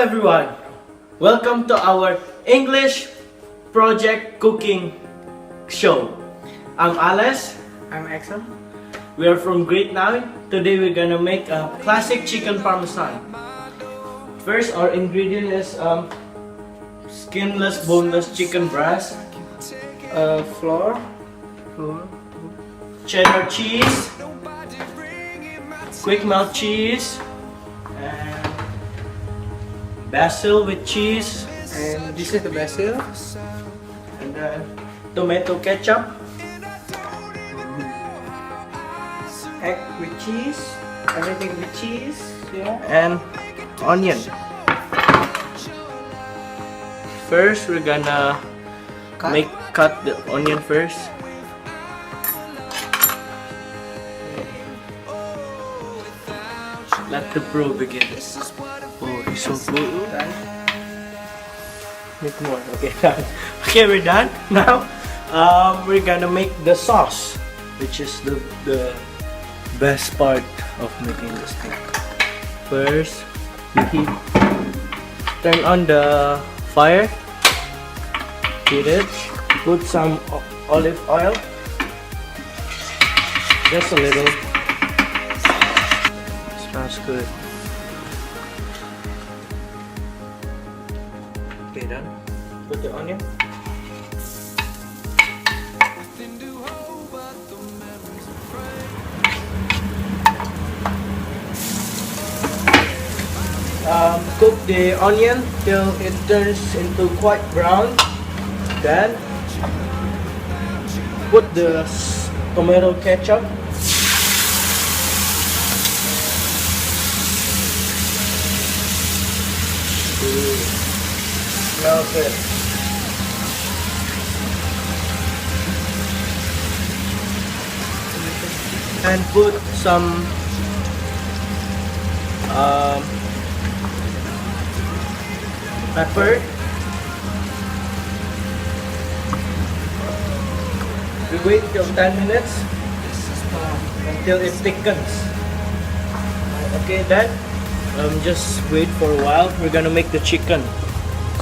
everyone, welcome to our English project cooking show. I'm Alice. I'm Axel. We are from grade 9. Today we're gonna make a classic chicken parmesan. First, our ingredient is skinless, boneless chicken breast, Flour, cheddar cheese, quick melt cheese, and basil with cheese, and this is the basil. and then tomato ketchup, Egg with cheese, everything with cheese. Yeah. and onion. First, we're gonna cut the onion first. Let the pro begin. Oh, it's so good. Make more. Okay, done. Okay, we're done. Now, we're gonna make the sauce, which is the best part of making this thing. First, we turn on the fire. Heat it. Put some olive oil. Just a little. Smells good. Okay, done. Put the onion. Cook the onion till it turns into quite brown. Then put the tomato ketchup. Smells good. And put some pepper. We wait till 10 minutes until it thickens. Okay, then just wait for a while. We're gonna make the chicken.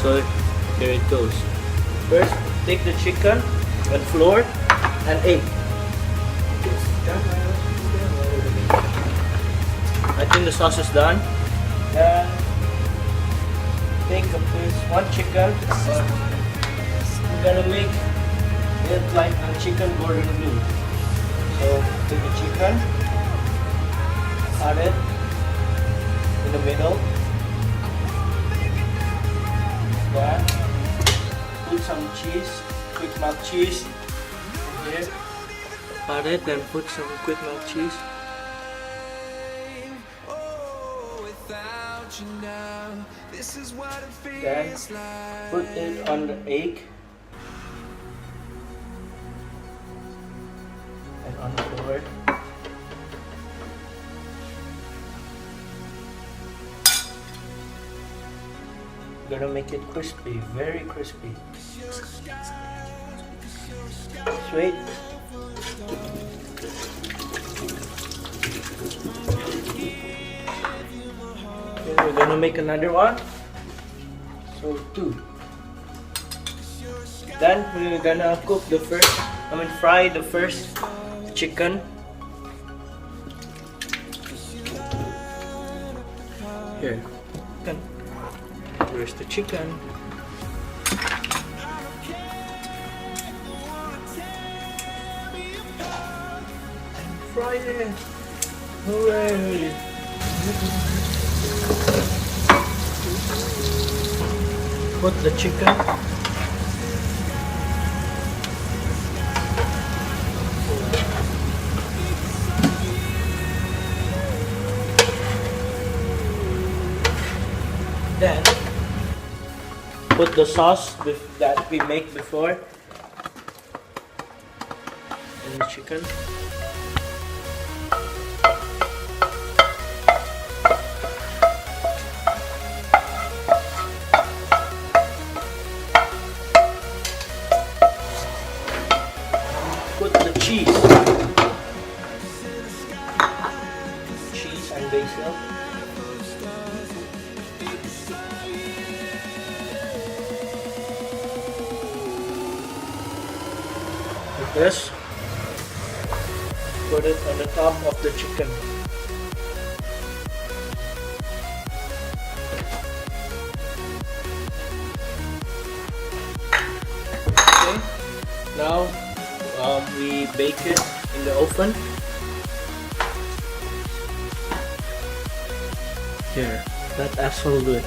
So here it goes. First, take the chicken and flour and egg. I think the sauce is done. Then take one chicken. We're gonna make it like a chicken Gordon bleu. So take the chicken, add it in the middle. Then put some cheese, quick melt cheese here. Add it, then put some quick melt cheese. Then put it on the egg and on the floor. Gonna make it crispy, very crispy. Sweet. Okay, we're gonna make another one. So 2. Then we're gonna fry the first chicken. Here. Where's the chicken? Fry it! Hooray! Put the chicken. Then put the sauce that we make before in the chicken. Put the cheese and basil. this. Put it on the top of the chicken. Okay. Now we bake it in the oven. Here, let Axel do it.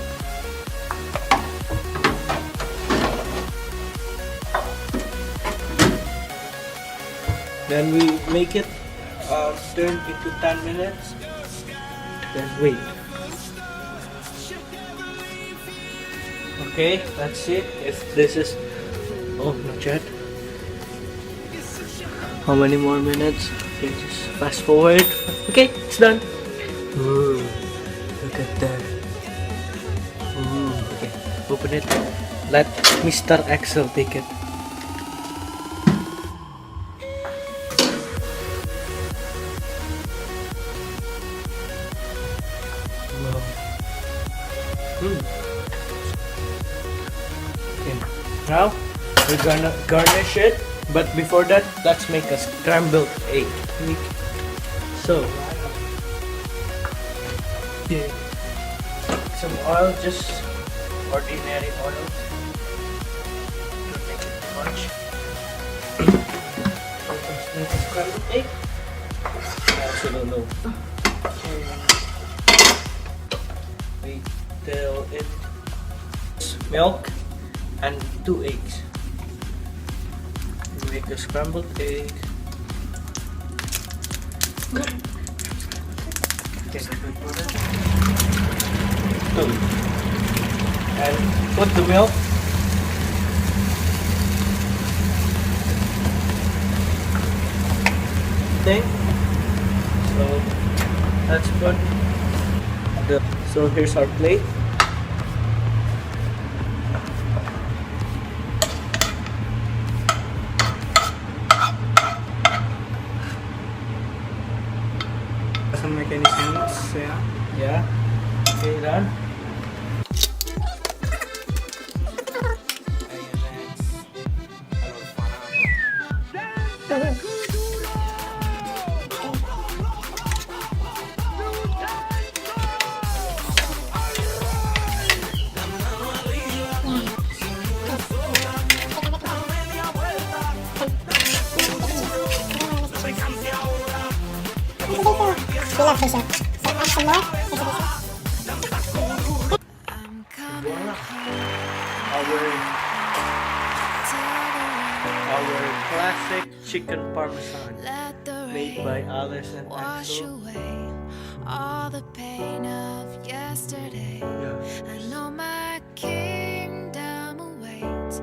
Then we make it turn into 10 minutes. Then wait. Okay, that's it. If this is not yet. How many more minutes? Okay, just fast forward. Okay, it's done. Ooh, look at that. Ooh, okay, open it. Let Mr. Axel take it. Wow. Okay, now we're gonna garnish it. But before that, let's make a scrambled egg. So, some oil, just ordinary oil. Don't make it too much. So, let's make a scrambled egg. I also don't know. Wait till it's milk and 2 eggs. Make a scrambled egg. Okay, and put the milk. Thing. So let's put the. So here's our plate. Some mechanisms, yeah. Yeah. Okay, done. Our classic chicken parmesan made by Alice and Axel. All the pain of yesterday. Yeah. I know my kingdom awaits,